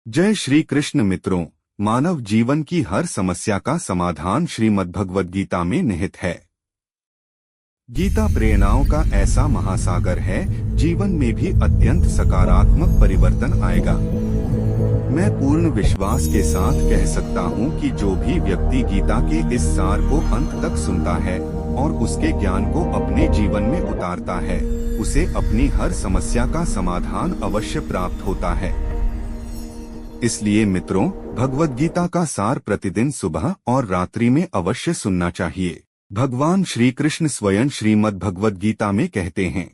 जय श्री कृष्ण मित्रों। मानव जीवन की हर समस्या का समाधान श्रीमद्भगवद्गीता में निहित है। गीता प्रेरणाओं का ऐसा महासागर है, जीवन में भी अत्यंत सकारात्मक परिवर्तन आएगा। मैं पूर्ण विश्वास के साथ कह सकता हूँ कि जो भी व्यक्ति गीता के इस सार को अंत तक सुनता है और उसके ज्ञान को अपने जीवन में उतारता है, उसे अपनी हर समस्या का समाधान अवश्य प्राप्त होता है। इसलिए मित्रों, भगवद गीता का सार प्रतिदिन सुबह और रात्रि में अवश्य सुनना चाहिए। भगवान श्री कृष्ण स्वयं श्रीमद् भगवद गीता में कहते हैं,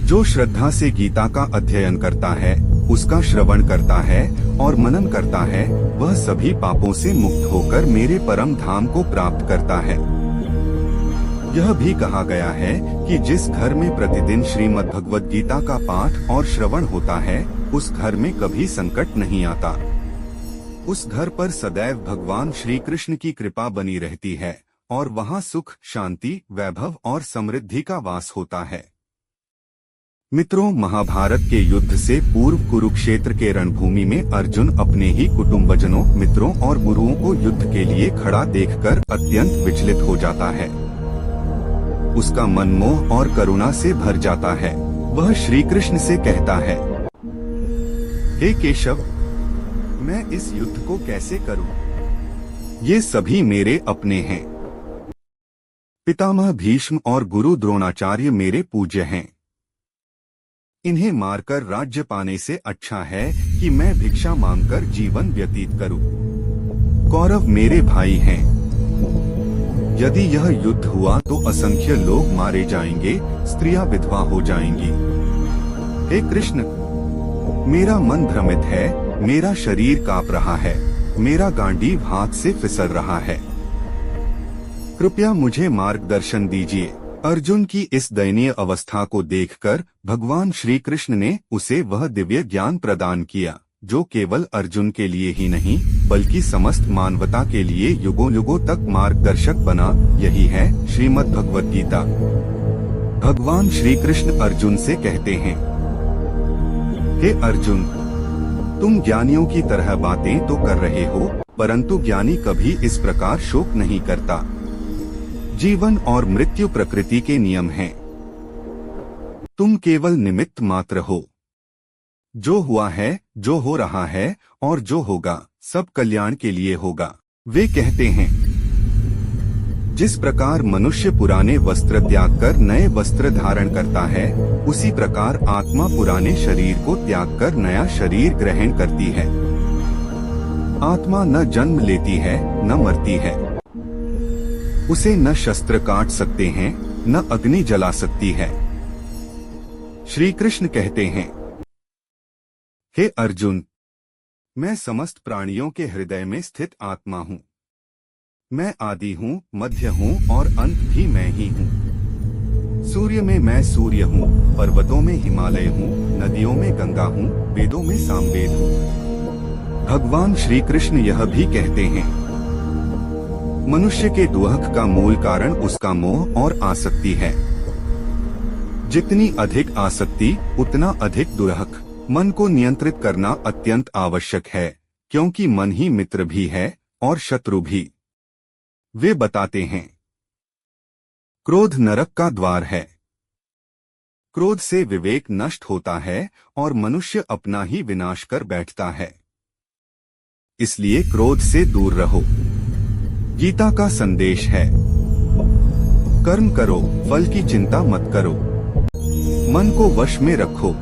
जो श्रद्धा से गीता का अध्ययन करता है, उसका श्रवण करता है और मनन करता है, वह सभी पापों से मुक्त होकर मेरे परम धाम को प्राप्त करता है। यह भी कहा गया है कि जिस घर में प्रतिदिन श्रीमद् भगवद गीता का पाठ और श्रवण होता है, उस घर में कभी संकट नहीं आता। उस घर पर सदैव भगवान श्री कृष्ण की कृपा बनी रहती है और वहाँ सुख, शांति, वैभव और समृद्धि का वास होता है। मित्रों, महाभारत के युद्ध से पूर्व कुरुक्षेत्र के रणभूमि में अर्जुन अपने ही कुटुंबजनों, मित्रों और गुरुओं को युद्ध के लिए खड़ा देखकर अत्यंत विचलित हो जाता है। उसका मन मोह और करुणा से भर जाता है। वह श्री कृष्ण से कहता है, हे केशव, मैं इस युद्ध को कैसे करूं? ये सभी मेरे अपने हैं। पितामह भीष्म और गुरु द्रोणाचार्य मेरे पूज्य हैं। इन्हें मारकर राज्य पाने से अच्छा है कि मैं भिक्षा मांगकर जीवन व्यतीत करूं। कौरव मेरे भाई हैं। यदि यह युद्ध हुआ तो असंख्य लोग मारे जाएंगे, स्त्रियां विधवा हो जाएंगी। हे कृष्ण, मेरा मन भ्रमित है, मेरा शरीर कांप रहा है, मेरा गांडीव हाथ से फिसल रहा है। कृपया मुझे मार्गदर्शन दीजिए। अर्जुन की इस दयनीय अवस्था को देखकर भगवान श्री कृष्ण ने उसे वह दिव्य ज्ञान प्रदान किया, जो केवल अर्जुन के लिए ही नहीं बल्कि समस्त मानवता के लिए युगों युगों तक मार्गदर्शक बना। यही है श्रीमद् भगवद गीता। भगवान श्री कृष्ण अर्जुन से कहते हैं, हे अर्जुन, तुम ज्ञानियों की तरह बातें तो कर रहे हो, परंतु ज्ञानी कभी इस प्रकार शोक नहीं करता। जीवन और मृत्यु प्रकृति के नियम हैं। तुम केवल निमित्त मात्र हो। जो हुआ है, जो हो रहा है और जो होगा, सब कल्याण के लिए होगा। वे कहते हैं, जिस प्रकार मनुष्य पुराने वस्त्र त्याग कर नए वस्त्र धारण करता है, उसी प्रकार आत्मा पुराने शरीर को त्याग कर नया शरीर ग्रहण करती है। आत्मा न जन्म लेती है, न मरती है। उसे न शस्त्र काट सकते हैं, न अग्नि जला सकती है। श्री कृष्ण कहते हैं, हे अर्जुन, मैं समस्त प्राणियों के हृदय में स्थित आत्मा हूँ। मैं आदि हूँ, मध्य हूँ और अंत भी मैं ही हूँ। सूर्य में मैं सूर्य हूँ, पर्वतों में हिमालय हूँ, नदियों में गंगा हूँ, वेदों में सामवेद हूँ। भगवान श्री कृष्ण यह भी कहते हैं, मनुष्य के दुख का मूल कारण उसका मोह और आसक्ति है। जितनी अधिक आसक्ति, उतना अधिक दुरहक। मन को नियंत्रित करना अत्यंत आवश्यक है, क्योंकि मन ही मित्र भी है और शत्रु भी। वे बताते हैं, क्रोध नरक का द्वार है। क्रोध से विवेक नष्ट होता है और मनुष्य अपना ही विनाश कर बैठता है। इसलिए क्रोध से दूर रहो। गीता का संदेश है, कर्म करो, फल की चिंता मत करो। मन को वश में रखो,